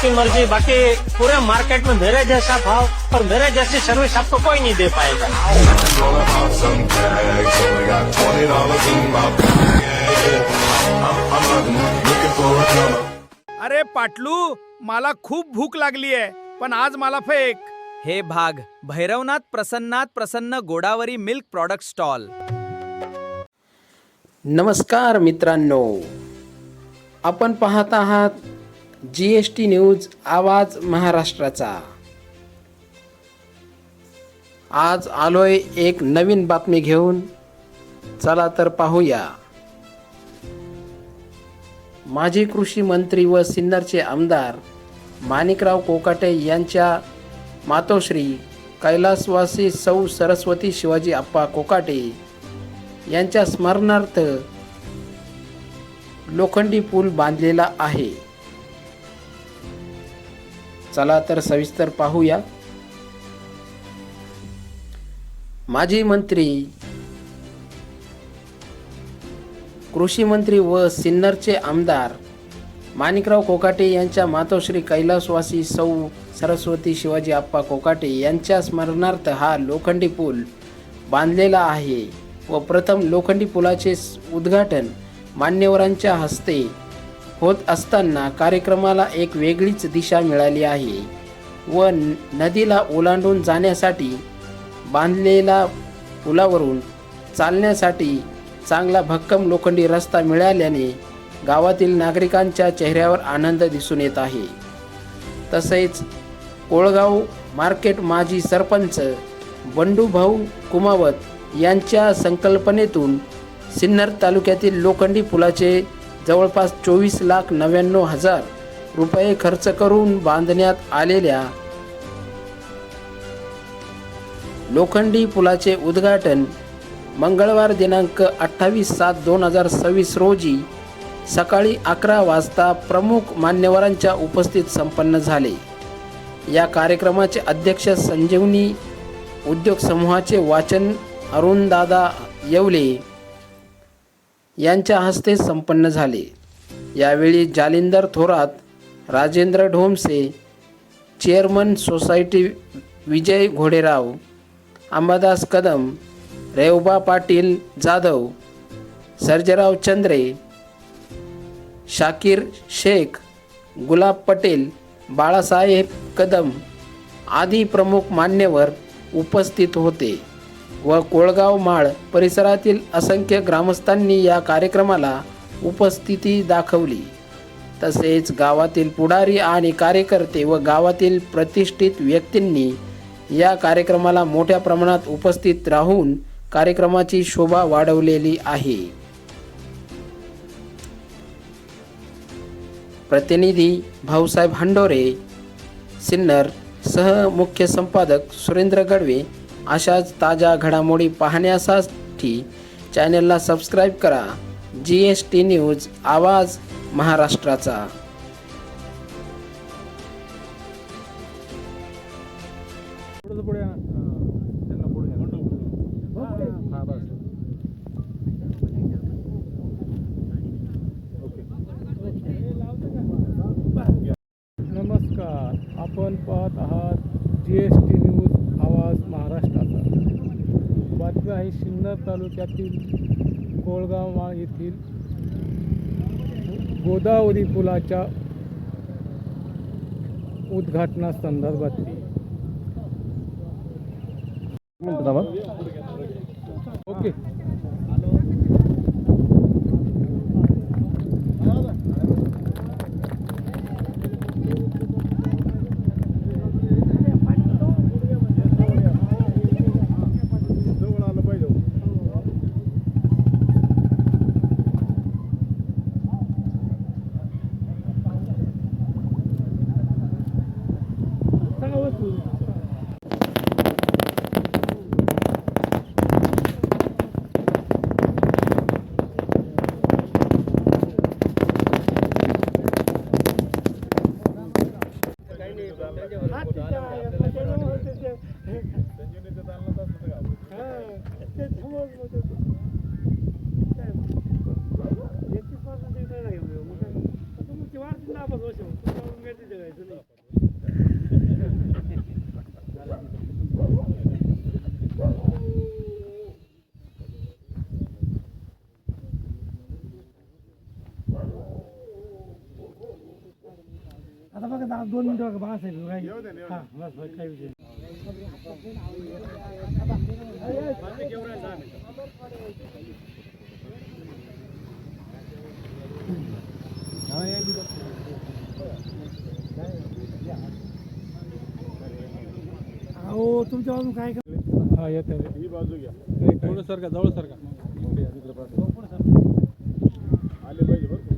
आपकी मर्जी। बाकी पूरे मार्केट में मेरे जैसा भाव और मेरे जैसी सर्विस आपको कोई नहीं दे पाएगा। Gonna pop some tags. Only got $20 in my bag. I'm hunting, looking for a drummer. अरे पाटलू, मला खूप भूक लागली आहे, पण आज मला फेक. हे भाग भैरवनाथ प्रसन्न गोदावरी मिल्क प्रॉडक्ट स्टॉल. नमस्कार मित्रांनो, आपण पाहत आहात GST न्यूज आवाज महाराष्ट्राचा. आज आलोय एक नवीन बातमी घेऊन. चला तर पाहूया. माजी कृषी मंत्री व सिन्नरचे आमदार माणिकराव कोकाटे यांच्या मातोश्री कैलासवासी सौ सरस्वती शिवाजी आप्पा कोकाटे यांच्या स्मरणार्थ लोखंडी पूल बांधलेला आहे. चला तर सविस्तर पाहूया. माजी मंत्री, कृषी मंत्री व सिन्नरचे आमदार माणिकराव कोकाटे यांच्या मातोश्री कैलासवासी सौ सरस्वती शिवाजी आप्पा कोकाटे यांच्या स्मरणार्थ हा लोखंडी पूल बांधलेला आहे व प्रथम लोखंडी पुलाचे उद्घाटन मान्यवरांच्या हस्ते होत असताना कार्यक्रमाला एक वेगळीच दिशा मिळाली आहे व नदीला ओलांडून जाण्यासाठी बांधलेला पुलावरून चालण्यासाठी चांगला भक्कम लोखंडी रस्ता मिळाल्याने गावातील नागरिकांच्या चेहऱ्यावर आनंद दिसून येत आहे. तसेच कोळगाव मार्केट माजी सरपंच बंडूभाऊ कुमावत यांच्या संकल्पनेतून सिन्नर तालुक्यातील लोखंडी पुलाचे जवळपास 24,99,000 रुपये खर्च करून बांधण्यात आलेल्या लोखंडी पुलाचे उद्घाटन मंगळवार दिनांक 28/7/2026 रोजी सकाळी 11 वाजता प्रमुख मान्यवरांच्या उपस्थित संपन्न झाले. या कार्यक्रमाचे अध्यक्ष संजीवनी उद्योग समूहाचे वाचन अरुणदादा येवले यांच्या हस्ते संपन्न झाले. यावेळी जालिंदर थोरात, राजेंद्र ढोमसे, चेअरमन सोसायटी विजय घोडेराव, अंबादास कदम, रेवबा पाटील जाधव, सर्जेराव चंद्रे, शाकीर शेख, गुलाब पटेल, बाळासाहेब कदम आदी प्रमुख मान्यवर उपस्थित होते व कोळगाव माळ परिसरातील असंख्य ग्रामस्थांनी या कार्यक्रमाला उपस्थिती दाखवली. तसेच गावातील पुढारी आणि कार्यकर्ते व गावातील प्रतिष्ठित व्यक्तींनी या कार्यक्रमाला मोठ्या प्रमाणात उपस्थित राहून कार्यक्रमाची शोभा वाढवलेली आहे. प्रतिनिधी भाऊसाहेब हंडोरे, सिन्नर, सह मुख्य संपादक सुरेंद्र गडवे. अशाच ताज्या घडामोडी पाहण्यासाठी चॅनलला सबस्क्राईब करा. GST न्यूज आवाज महाराष्ट्राचा. नमस्कार, आपण पाहत आहात GST न्यूज आवाज महाराष्ट्राचा. बातमी आहे सिन्नर तालुक्यातील कोळगाव माळ येथील गोदावरी पुलाच्या उद्घाटनासंदर्भातली. ओके. आता बघा 2 मिनिटं बघा बाळासाहेब हा बस बस काही विषय अहो तुमच्या बाजून काय हा येत ही बाजू घ्या थोडं सारखा जवळ सारखा आले पाहिजे बरं